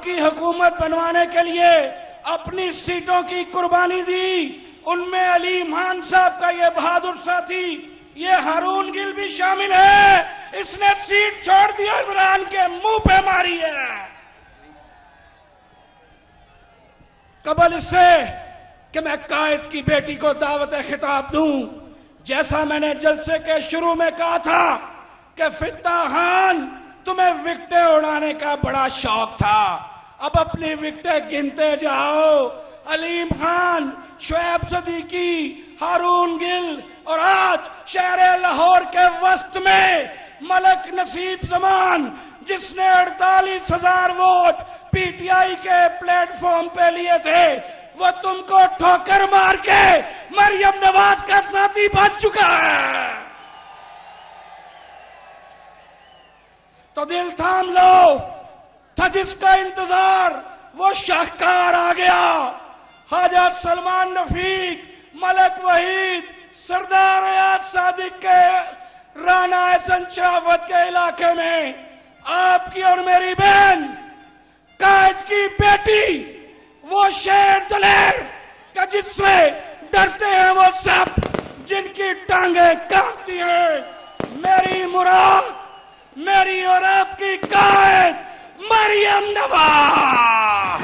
आपकी हुकूमत बनवाने के लिए अपनी सीटों की कुर्बानी दी। उनमें अलीम खान साहब का ये बहादुर साथी, ये हारून गिल भी शामिल है। इसने सीट छोड़ दी और इमरान के मुंह पे मारी है। कबल इससे कि मैं कायद की बेटी को दावत खिताब दूं, जैसा मैंने जलसे के शुरू में कहा था कि फित्ता खान तुम्हें विकटें उड़ाने का बड़ा शौक था, अब अपनी विकटें गिनते जाओ। अलीम खान, शुएब सदीकी, हारून गिल और आज शहर लाहौर के वस्त में मलक नसीब जमान, जिसने 48,000 वोट पीटीआई के प्लेटफॉर्म पे लिए थे, वो तुमको ठोकर मार के मरियम नवाज का साथी बन चुका है। तो दिल थाम लो, था जिसका इंतजार वो शाहकार आ गया। ख्वाजा सलमान रफीक, मलक वहीद, सरदार अयाज सादिक के राना एहसन शराफत के इलाके में आपकी और मेरी बहन कायद की बेटी, वो शेर दलेर का जिससे डरते हैं वो सब, जिनकी टांगे कांपती हैं। मेरी मुराद, मेरी और आपकी कायद मरियम नवाज।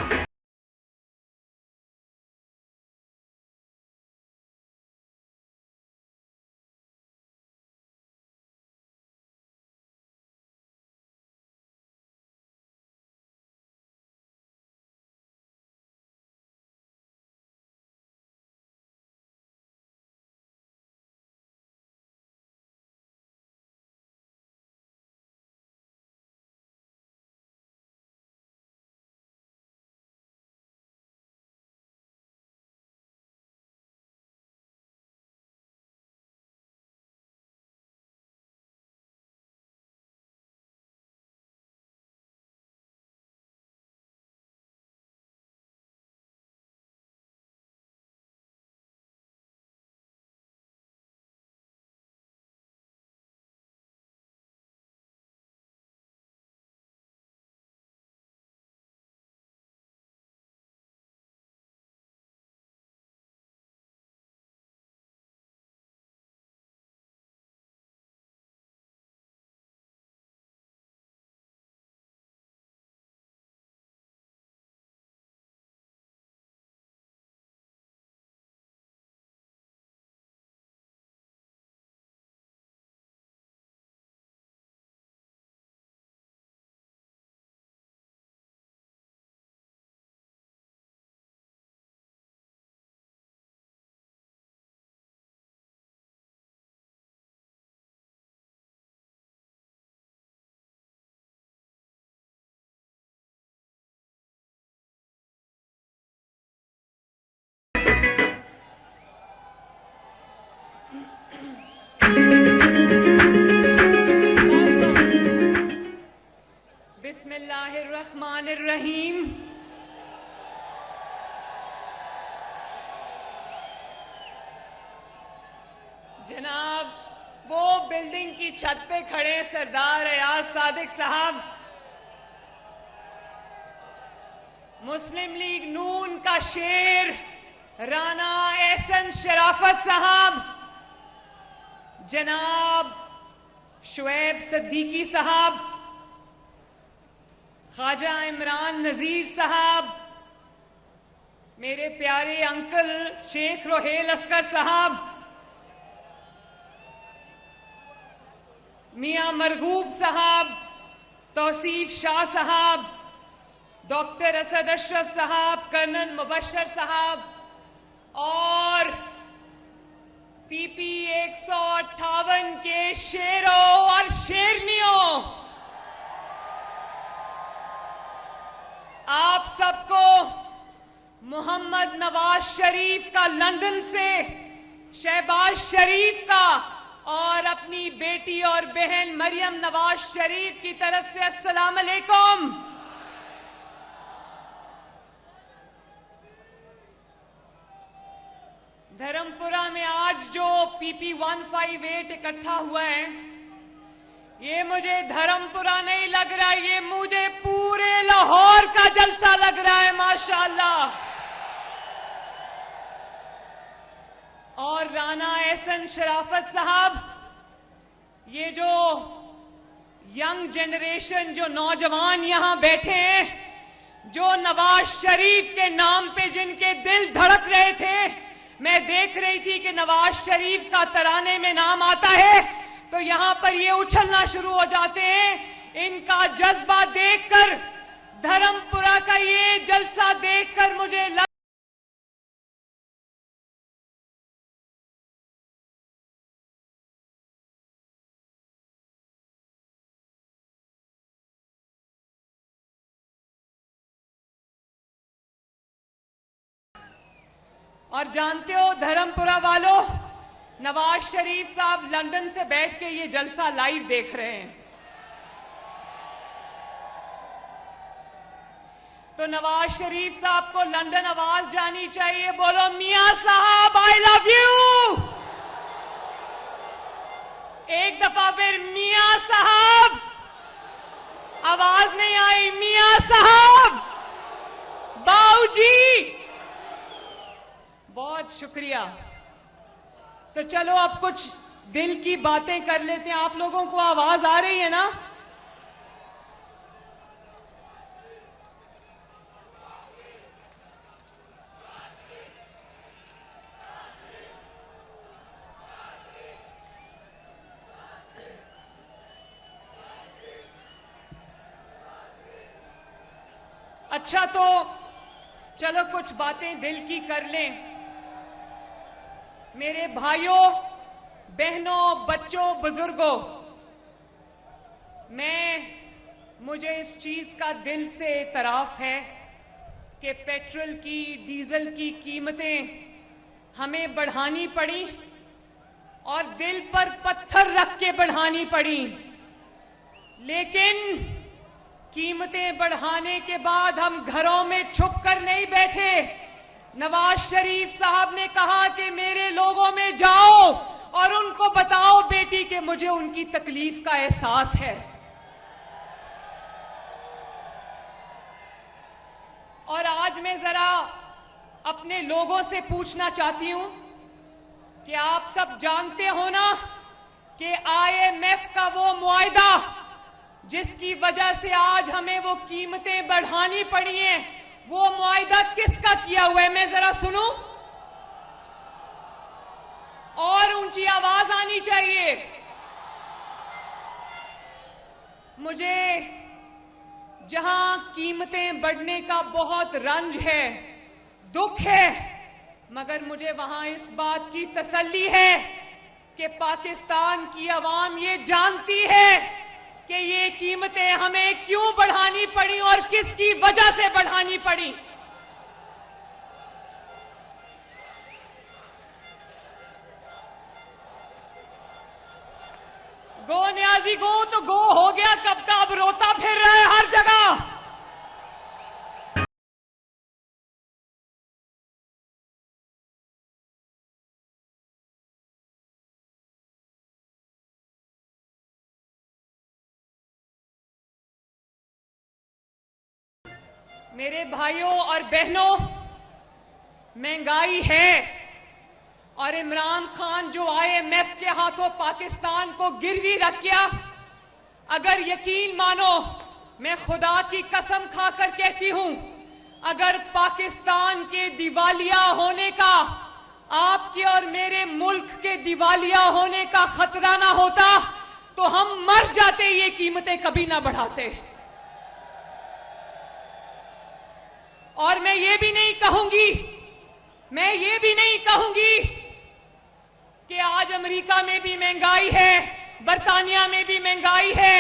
बिस्मिल्लाहिर्रहमानिर्रहीम। जनाब, वो बिल्डिंग की छत पे खड़े सरदार अयाज सादिक साहब, मुस्लिम लीग नून का शेर राना एहसन शराफत साहब, जनाब शुएब सदीकी साहब, ख्वाजा इमरान नजीर साहब, मेरे प्यारे अंकल शेख रोहेल अस्कर साहब, मियां मरगूब साहब, तौसीफ शाह साहब, डॉक्टर असद अशरफ साहब, कर्नल मुबशर साहब और पीपी 158 के शेरों और शेरनियों, आप सबको मोहम्मद नवाज शरीफ का लंदन से, शहबाज शरीफ का और अपनी बेटी और बहन मरियम नवाज शरीफ की तरफ से अस्सलाम अलैकुम। धर्मपुरा में आज जो पीपी 158 इकट्ठा हुआ है, ये मुझे धर्मपुरा नहीं लग रहा, ये मुझे पूरे लाहौर का जलसा लग रहा है माशाअल्लाह। और राना एहसन शराफत साहब, ये जो यंग जनरेशन, जो नौजवान यहां बैठे हैं, जो नवाज शरीफ के नाम पे जिनके दिल धड़क रहे थे, मैं देख रही थी कि नवाज शरीफ का तराने में नाम आता है तो यहां पर ये उछलना शुरू हो जाते हैं। इनका जज्बा देखकर, धर्मपुरा का ये जलसा देखकर मुझे और जानते हो धर्मपुरा वालों, नवाज शरीफ साहब लंदन से बैठ के ये जलसा लाइव देख रहे हैं। तो नवाज शरीफ साहब को लंदन आवाज जानी चाहिए। बोलो मियां साहब आई लव यू। एक दफा फिर मियां साहब। आवाज नहीं आई। मियां साहब, बाऊजी, बहुत शुक्रिया। तो चलो अब कुछ दिल की बातें कर लेते हैं। आप लोगों को आवाज आ रही है ना? अच्छा, तो चलो कुछ बातें दिल की कर लें। मेरे भाइयों, बहनों, बच्चों, बुजुर्गों, मुझे इस चीज का दिल से एतराफ है कि पेट्रोल की, डीजल की कीमतें हमें बढ़ानी पड़ी और दिल पर पत्थर रख के बढ़ानी पड़ी। लेकिन कीमतें बढ़ाने के बाद हम घरों में छुप कर नहीं बैठे। नवाज शरीफ साहब ने कहा कि मेरे लोगों में जाओ और उनको बताओ बेटी कि मुझे उनकी तकलीफ का एहसास है। और आज मैं जरा अपने लोगों से पूछना चाहती हूं कि आप सब जानते हो ना कि IMF का वो मुआहदा जिसकी वजह से आज हमें वो कीमतें बढ़ानी पड़ी हैं, वो मुआहदा किसका किया हुआ है? मैं जरा सुनूं, और ऊंची आवाज आनी चाहिए। मुझे जहां कीमतें बढ़ने का बहुत रंज है, दुख है, मगर मुझे वहां इस बात की तसल्ली है कि पाकिस्तान की आवाम ये जानती है कि ये कीमतें हमें क्यों बढ़ानी पड़ी और किसकी वजह से बढ़ानी पड़ी। गो न्याजी गो तो गो हो गया कब का, अब रोता फिर रहा है हर जगह। मेरे भाइयों और बहनों, महंगाई है और इमरान खान जो IMF के हाथों पाकिस्तान को गिरवी रख गया, अगर यकीन मानो, मैं खुदा की कसम खाकर कहती हूं, अगर पाकिस्तान के दिवालिया होने का, आपके और मेरे मुल्क के दिवालिया होने का खतरा ना होता तो हम मर जाते, ये कीमतें कभी ना बढ़ाते। और मैं ये भी नहीं कहूंगी कि आज अमेरिका में भी महंगाई है, बरतानिया में भी महंगाई है,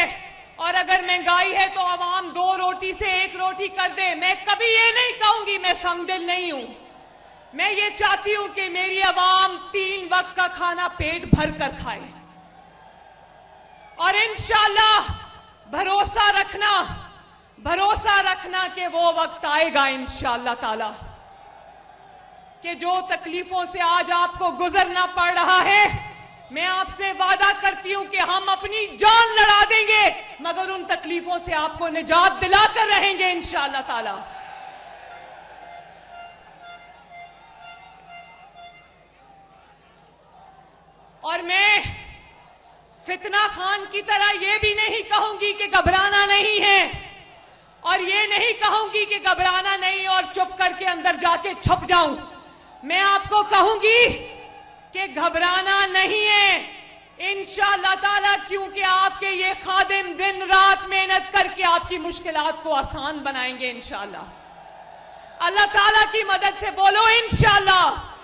और अगर महंगाई है तो आवाम 2 रोटी से 1 रोटी कर दे। मैं कभी ये नहीं कहूंगी, मैं संगदिल नहीं हूं। मैं ये चाहती हूं कि मेरी आवाम 3 वक्त का खाना पेट भर कर खाए, और इंशाअल्लाह भरोसा रखना कि वो वक्त आएगा इंशाअल्लाह ताला कि जो तकलीफों से आज आपको गुजरना पड़ रहा है, मैं आपसे वादा करती हूं कि हम अपनी जान लड़ा देंगे, मगर उन तकलीफों से आपको निजात दिलाकर रहेंगे इंशाअल्लाह ताला। और मैं फितना खान की तरह यह भी नहीं कहूंगी कि घबराना नहीं है, और ये नहीं कहूंगी कि घबराना नहीं और चुप करके अंदर जाके छुप जाऊं। मैं आपको कहूंगी कि घबराना नहीं है इंशाअल्लाह ताला, क्योंकि आपके ये खादिम दिन रात मेहनत करके आपकी मुश्किलात को आसान बनाएंगे इंशाअल्लाह। अल्लाह ताला की मदद से बोलो इंशाअल्लाह।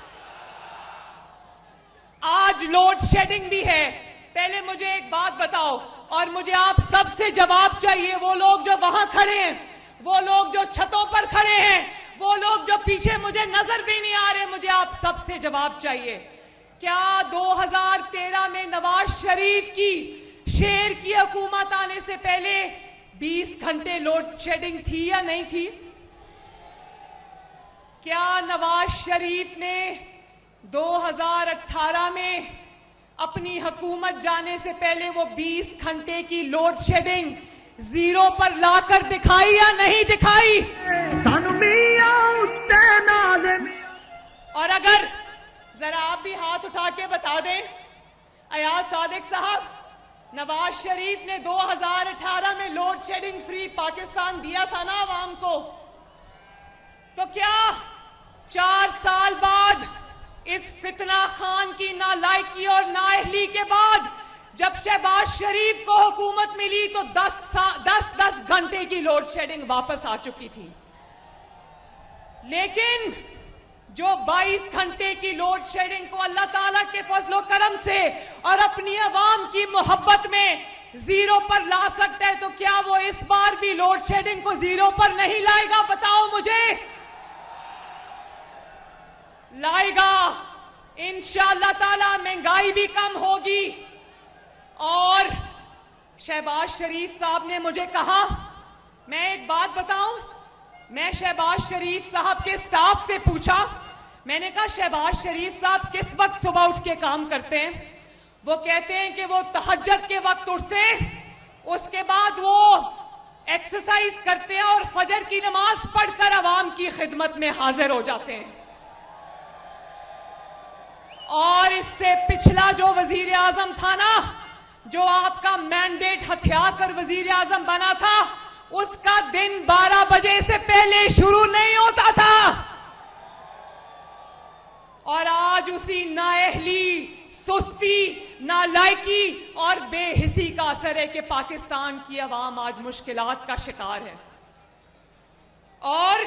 आज लोड शेडिंग भी है। पहले मुझे एक बात बताओ, और मुझे आप सबसे जवाब चाहिए। वो लोग जो वहां खड़े हैं, वो लोग जो छतों पर खड़े हैं, वो लोग जो पीछे मुझे नजर भी नहीं आ रहे, मुझे आप सबसे जवाब चाहिए। क्या 2013 में नवाज शरीफ की शेर की हुकूमत आने से पहले 20 घंटे लोड शेडिंग थी या नहीं थी? क्या नवाज शरीफ ने 2018 में अपनी हुकूमत जाने से पहले वो 20 घंटे की लोड शेडिंग जीरो पर लाकर दिखाई या नहीं दिखाई? और अगर जरा आप भी हाथ उठा के बता दें, अयाज सादिक साहब, नवाज शरीफ ने 2018 में लोड शेडिंग फ्री पाकिस्तान दिया था ना आवाम को, तो क्या 4 साल बाद इस फितना खान की नालायकी और नाअहली के बाद जब शहबाज शरीफ को हुकूमत मिली तो 10 घंटे की लोड शेडिंग वापस आ चुकी थी। लेकिन जो 22 घंटे की लोड शेडिंग को अल्लाह ताला के फजलो करम से और अपनी आवाम की मोहब्बत में जीरो पर ला सकता है, तो क्या वो इस बार भी लोड शेडिंग को जीरो पर नहीं लाएगा? बताओ मुझे। लाएगा इंशाअल्लाह ताला। महंगाई भी कम होगी। और शहबाज शरीफ साहब ने मुझे कहा, मैं एक बात बताऊं, मैं शहबाज शरीफ साहब के स्टाफ से पूछा, मैंने कहा शहबाज शरीफ साहब किस वक्त सुबह उठ के काम करते हैं? वो कहते हैं कि वो तहज्जुद के वक्त उठते हैं, उसके बाद वो एक्सरसाइज करते हैं और फजर की नमाज पढ़कर आवाम की खिदमत में हाजिर हो जाते हैं। और इससे पिछला जो वजीर आजम था ना, जो आपका मैंडेट हथिया कर वजीर आजम बना था, उसका दिन 12 बजे से पहले शुरू नहीं होता था। और आज उसी नाअहली, सुस्ती, नालायकी और बेहिसी का असर है कि पाकिस्तान की आवाम आज मुश्किलात का शिकार है। और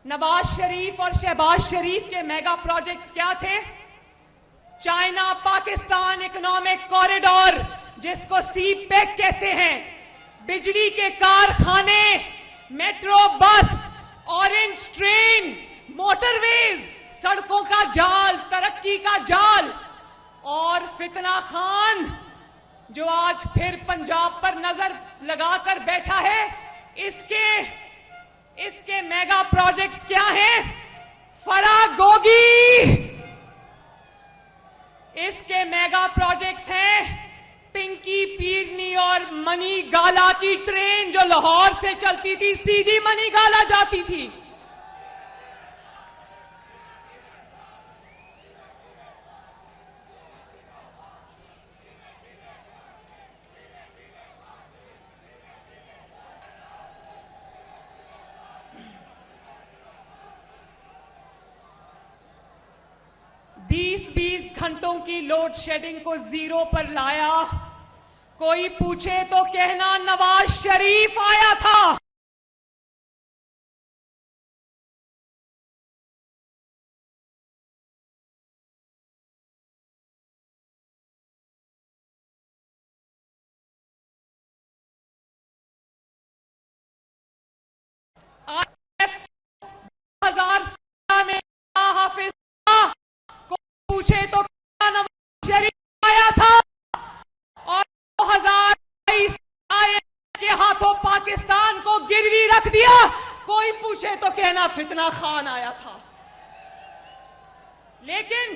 नवाज शरीफ और शहबाज शरीफ के मेगा प्रोजेक्ट्स क्या थे? चाइना पाकिस्तान इकोनॉमिक कॉरिडोर, जिसको सीपेक कहते हैं, बिजली के कारखाने, metro bus, orange train, motorways, सड़कों का जाल, तरक्की का जाल। और फितना खान जो आज फिर पंजाब पर नजर लगाकर बैठा है, इसके मेगा प्रोजेक्ट्स क्या हैं? फरागोगी। इसके मेगा प्रोजेक्ट्स हैं पिंकी पीरनी और मनी गाला की ट्रेन, जो लाहौर से चलती थी सीधी मनी गाला जाती थी। बीस घंटों की लोड शेडिंग को जीरो पर लाया। कोई पूछे तो कहना नवाज शरीफ आया था। में हाफिज को पूछे तो नवाज शरीफ आया था। और 2022 के हाथों पाकिस्तान को गिरवी रख दिया। कोई पूछे तो कहना फितना खान आया था। लेकिन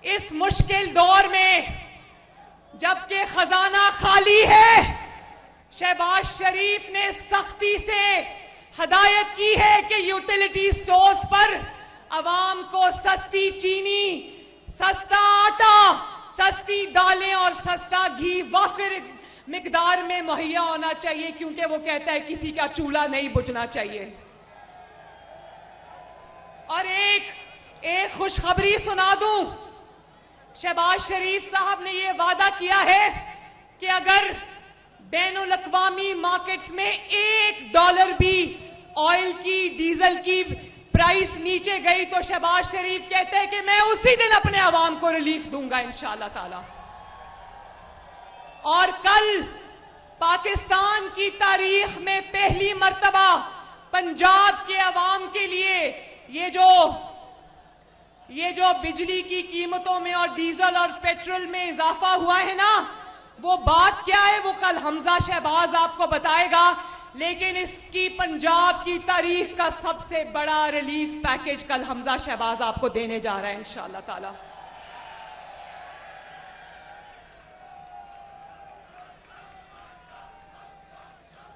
इस मुश्किल दौर में जबकि खजाना खाली है, शहबाज शरीफ ने सख्ती से हदायत की है कि यूटिलिटी स्टोर्स पर अवाम को सस्ती चीनी, सस्ता आटा, सस्ती दालें और सस्ता घी वाफिर मिकदार में मुहैया होना चाहिए, क्योंकि वो कहता है किसी का चूल्हा नहीं बुझना चाहिए। और एक खुशखबरी सुना दूं, शहबाज शरीफ साहब ने यह वादा किया है कि अगर बैनुल अक़वामी मार्केट्स में $1 भी ऑयल की, डीजल की प्राइस नीचे गई तो शहबाज शरीफ कहते हैं कि मैं उसी दिन अपने अवाम को रिलीफ दूंगा इंशाअल्लाह ताला। और कल पाकिस्तान की तारीख में पहली मर्तबा पंजाब के अवाम के लिए ये जो बिजली की कीमतों में और डीजल और पेट्रोल में इजाफा हुआ है ना, वो बात क्या है वो कल हमजा शहबाज आपको बताएगा। लेकिन इसकी पंजाब की तारीख का सबसे बड़ा रिलीफ पैकेज कल हमजा शहबाज आपको देने जा रहा है इंशाअल्लाह ताला।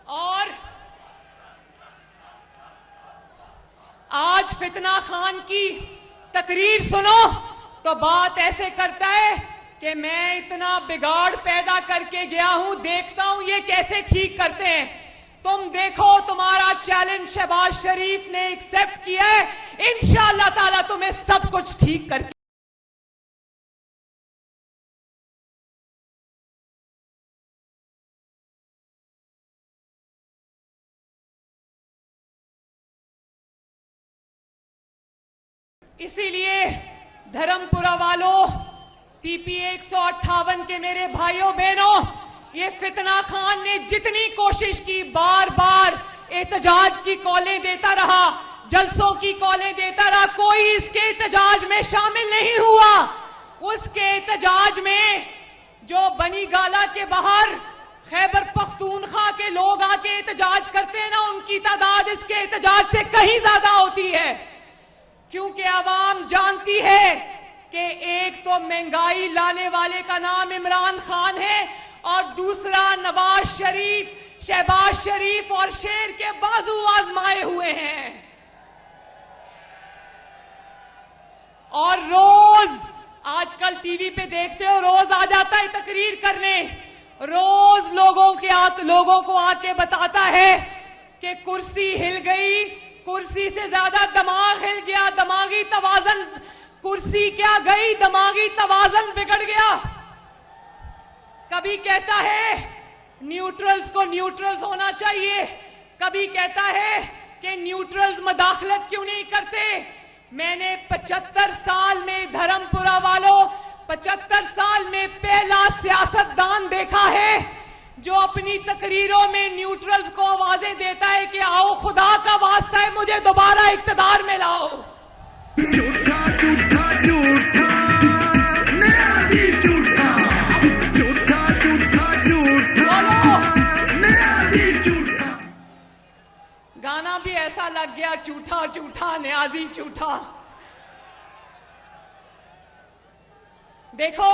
और आज फितना खान की तकरीर सुनो तो बात ऐसे करता है कि मैं इतना बिगाड़ पैदा करके गया हूं, देखता हूं ये कैसे ठीक करते हैं। तुम देखो, तुम्हारा चैलेंज शहबाज शरीफ ने एक्सेप्ट किया है, इंशाअल्लाह ताला तुम्हें सब कुछ ठीक करके इसीलिए धर्मपुरा वालों, पीपी 158 के मेरे भाइयों बहनों, ये फितना खान ने जितनी कोशिश की, बार बार एहतजाज की कॉलें देता रहा, जलसों की कॉलें देता रहा, कोई इसके एहतजाज में शामिल नहीं हुआ। उसके एहतजाज में जो बनी गाला के बाहर खैबर पख्तूनख्वा के लोग आके एहतजाज करते हैं ना, उनकी तादाद इसके एहतजाज से कहीं ज्यादा होती है। क्योंकि आवाम जानती है कि एक तो महंगाई लाने वाले का नाम इमरान खान है और दूसरा नवाज शरीफ, शहबाज शरीफ और शेर के बाजू आजमाए हुए हैं। और रोज आजकल टीवी पे देखते हो, रोज आ जाता है तकरीर करने, रोज लोगों को आके बताता है कि कुर्सी हिल गई, कुर्सी से ज्यादा दिमाग हिल गया, दिमागी तवाजन, कुर्सी क्या गई, दिमागी तवाजन बिगड़ गया। कभी कहता है न्यूट्रल्स को न्यूट्रल्स होना चाहिए, कभी कहता है कि न्यूट्रल्स मदाखलत क्यों नहीं करते। मैंने 75 साल में, धर्मपुरा वालों, 75 साल में पहला सियासतदान देखा है जो अपनी तकरीरों में न्यूट्रल्स को आवाजें देता है कि आओ खुदा का वास्ता है मुझे दोबारा इक्तदार में लाओ। झूठा झूठा झूठा न्याज़ी झूठा, झूठा झूठा झूठा न्याज़ी झूठा। गाना भी ऐसा लग गया, झूठा झूठा न्याज़ी झूठा। देखो,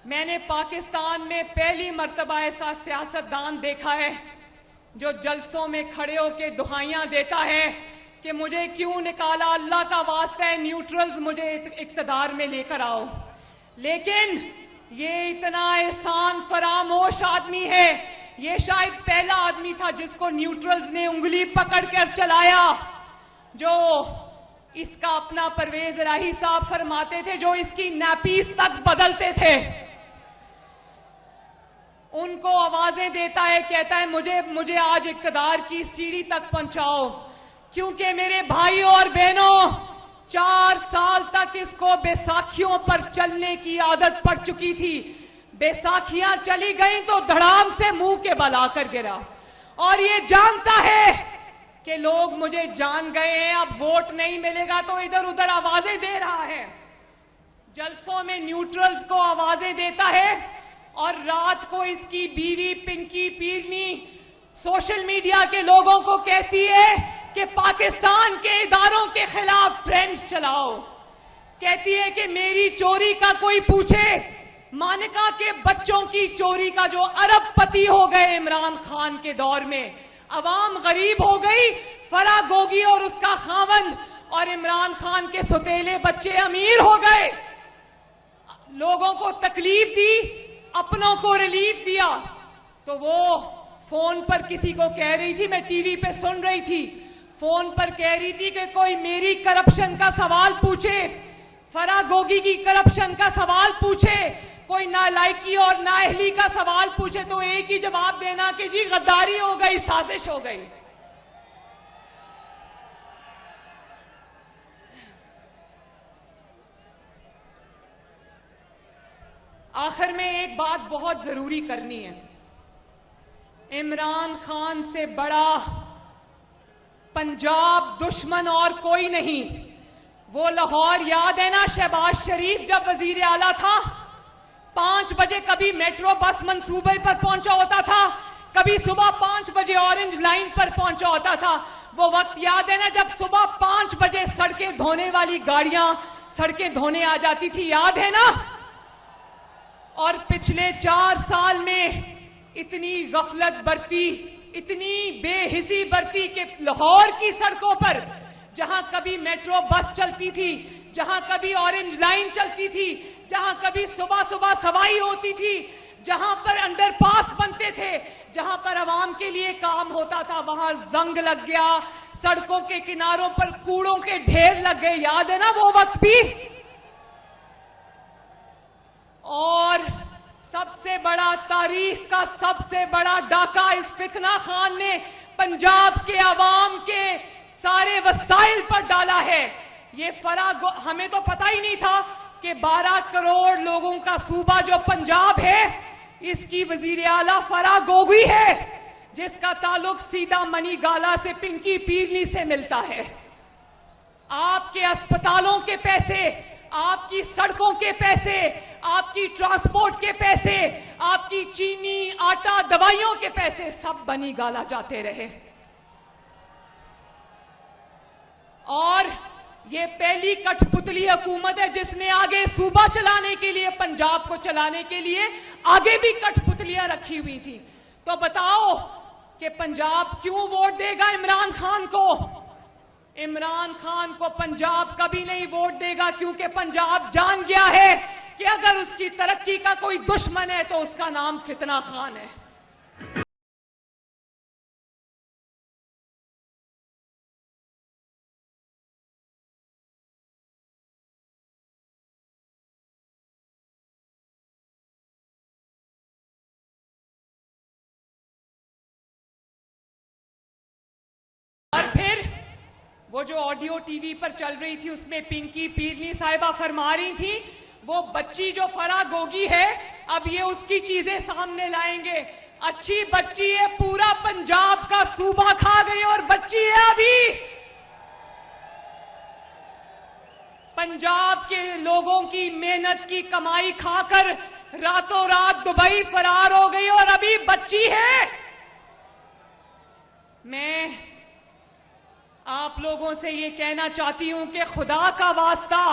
मैंने पाकिस्तान में पहली मर्तबा ऐसा सियासतदान देखा है जो जलसों में खड़े होकर दुहाइयां देता है कि मुझे क्यों निकाला, अल्लाह का वास्ता है न्यूट्रल्स मुझे इक्तदार में लेकर आओ। लेकिन ये इतना एहसान फरामोश आदमी है, ये शायद पहला आदमी था जिसको न्यूट्रल्स ने उंगली पकड़कर चलाया। जो इसका अपना परवेज इलाही साहब फरमाते थे, जो इसकी नैपीस तक बदलते थे, उनको आवाजें देता है, कहता है मुझे आज इक्तदार की सीढ़ी तक पहुंचाओ। क्योंकि मेरे भाइयों और बहनों, 4 साल तक इसको बैसाखियों पर चलने की आदत पड़ चुकी थी। बैसाखियां चली गई तो धड़ाम से मुंह के बल आकर गिरा, और ये जानता है कि लोग मुझे जान गए हैं, अब वोट नहीं मिलेगा, तो इधर उधर आवाजें दे रहा है। जलसों में न्यूट्रल्स को आवाजें देता है और रात को इसकी बीवी पिंकी पीरनी सोशल मीडिया के लोगों को कहती है कि पाकिस्तान के इदारों के खिलाफ ट्रेंड्स चलाओ। कहती है कि मेरी चोरी का कोई पूछे। मानिका के बच्चों की चोरी का जो अरबपति हो गए इमरान खान के दौर में, अवाम गरीब हो गई। फराह गोगी और उसका खावंद और इमरान खान के सौतेले बच्चे अमीर हो गए। लोगों को तकलीफ दी, अपनों को रिलीफ दिया। तो वो फोन पर किसी को कह रही थी, मैं टीवी पे सुन रही थी, फोन पर कह रही थी कि कोई मेरी करप्शन का सवाल पूछे, फराह गोगी की करप्शन का सवाल पूछे, कोई नालायकी और नाअहली का सवाल पूछे तो एक ही जवाब देना कि जी गद्दारी हो गई, साजिश हो गई। आखिर में एक बात बहुत जरूरी करनी है। इमरान खान से बड़ा पंजाब दुश्मन और कोई नहीं। वो लाहौर याद है ना, शहबाज शरीफ जब वजीर आला था, 5 बजे कभी मेट्रो बस मंसूबे पर पहुंचा होता था, कभी सुबह 5 बजे ऑरेंज लाइन पर पहुंचा होता था। वो वक्त याद है ना जब सुबह 5 बजे सड़कें धोने वाली गाड़ियां सड़कें धोने आ जाती थी, याद है ना। और पिछले 4 साल में इतनी गफलत बरती, इतनी बेहिसी बरती कि लाहौर की सड़कों पर जहां कभी मेट्रो बस चलती थी, जहां कभी ऑरेंज लाइन चलती थी, जहां कभी सुबह सुबह सवाई होती थी, जहां पर अंडरपास बनते थे, जहां पर आवाम के लिए काम होता था, वहां जंग लग गया। सड़कों के किनारों पर कूड़ों के ढेर लग गए, याद है ना वो वक्त भी। और सबसे बड़ा, तारीख का सबसे बड़ा डाका इस फितना खान ने पंजाब के अवाम के सारे वसाइल पर डाला है। ये हमें तो पता ही नहीं था कि 12 करोड़ लोगों का सूबा जो पंजाब है, इसकी वजीर आला फराह गोगी है, जिसका ताल्लुक सीधा मनी गाला से, पिंकी पीरनी से मिलता है। आपके अस्पतालों के पैसे, आपकी सड़कों के पैसे, आपकी ट्रांसपोर्ट के पैसे, आपकी चीनी, आटा, दवाइयों के पैसे सब बनी गाला जाते रहे। और ये पहली कठपुतली हुकूमत है जिसने आगे सूबा चलाने के लिए, पंजाब को चलाने के लिए आगे भी कठपुतलियां रखी हुई थी। तो बताओ कि पंजाब क्यों वोट देगा इमरान खान को? इमरान खान को पंजाब कभी नहीं वोट देगा, क्योंकि पंजाब जान गया है कि अगर उसकी तरक्की का कोई दुश्मन है तो उसका नाम फितना खान है। और फिर वो जो ऑडियो टीवी पर चल रही थी उसमें पिंकी पीरनी साहिबा फरमा रही थी, वो बच्ची जो फराह गोगी है, अब ये उसकी चीजें सामने लाएंगे। अच्छी बच्ची है, पूरा पंजाब का सूबा खा गई और बच्ची है अभी। पंजाब के लोगों की मेहनत की कमाई खाकर रातों रात दुबई फरार हो गई और अभी बच्ची है। मैं आप लोगों से ये कहना चाहती हूं कि खुदा का वास्ता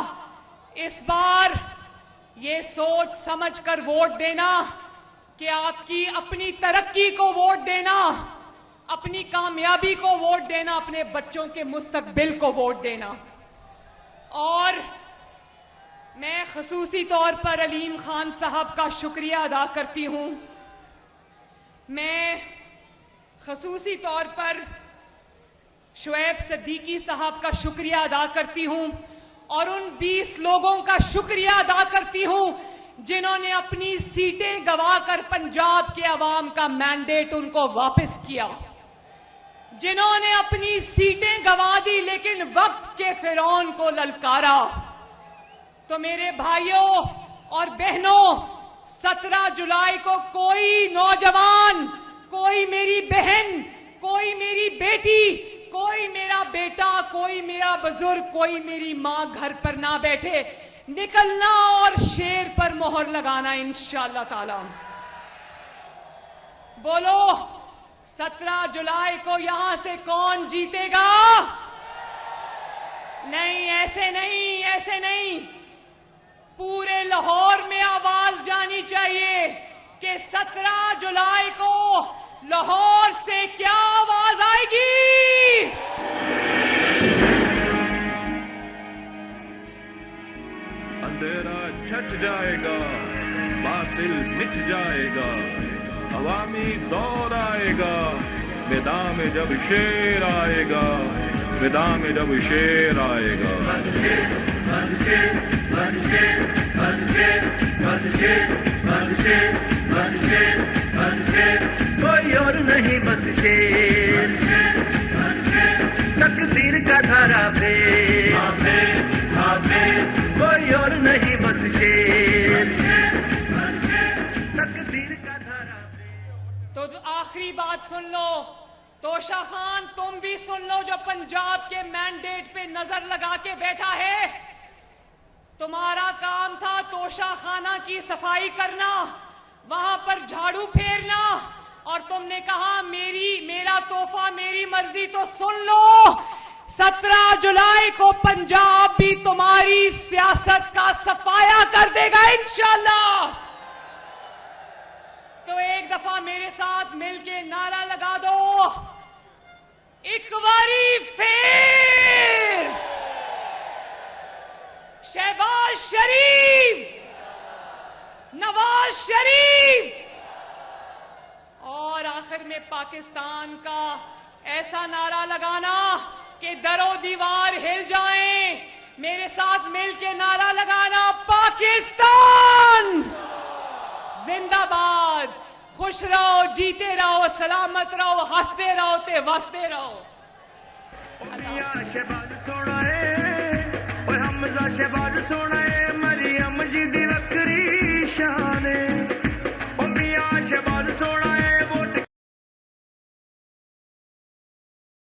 इस बार ये सोच समझ कर वोट देना कि आपकी अपनी तरक्की को वोट देना, अपनी कामयाबी को वोट देना, अपने बच्चों के मुस्तकबिल को वोट देना। और मैं खसूसी तौर पर अलीम खान साहब का शुक्रिया अदा करती हूं। मैं खसूसी तौर पर शुएब सिद्दीकी साहब का शुक्रिया अदा करती हूं और उन 20 लोगों का शुक्रिया अदा करती हूं जिन्होंने अपनी सीटें गंवाकर पंजाब के अवाम का मैंडेट उनको वापस किया, जिन्होंने अपनी सीटें गंवा दी लेकिन वक्त के फिरौन को ललकारा। तो मेरे भाइयों और बहनों, 17 जुलाई को कोई नौजवान, कोई मेरी बहन, कोई मेरी बेटी, कोई मेरा बेटा, कोई मेरा बुजुर्ग, कोई मेरी मां घर पर ना बैठे, निकलना और शेर पर मोहर लगाना इंशाअल्लाह ताला। बोलो 17 जुलाई को यहां से कौन जीतेगा? नहीं, ऐसे नहीं। पूरे लाहौर में आवाज जानी चाहिए कि 17 जुलाई को लाहौर से क्या आवाज आएगी। अंधेरा छट जाएगा, बातिल मिट जाएगा, अवामी दौर आएगा, मैदान में जब शेर आएगा, मैदान में जब शेर आएगा। कोई और नहीं बस शेर, तकदीर का धारा पे, कोई और नहीं बस शेर, तकदीर का धारा पे। तो आखिरी बात सुन लो, तोशा खान तुम भी सुन लो, जो पंजाब के मैंडेट पे नजर लगा के बैठा है। तुम्हारा काम था तोशा खाना की सफाई करना, वहां पर झाड़ू फेरना, और तुमने कहा मेरा तोहफा मेरी मर्जी। तो सुन लो, 17 जुलाई को पंजाब भी तुम्हारी सियासत का सफाया कर देगा इंशाल्लाह। तो एक दफा मेरे साथ मिलके नारा लगा दो, एक बारी फिर शहबाज शरीफ, नवाज शरीफ, और आखिर में पाकिस्तान का ऐसा नारा लगाना कि दरो दीवार हिल जाएं। मेरे साथ मिलके नारा लगाना, पाकिस्तान जिंदाबाद। खुश रहो, जीते रहो, सलामत रहो, हंसते रहो ते वसते रहो। शहबाज सोना है, हमजा शहबाज सोना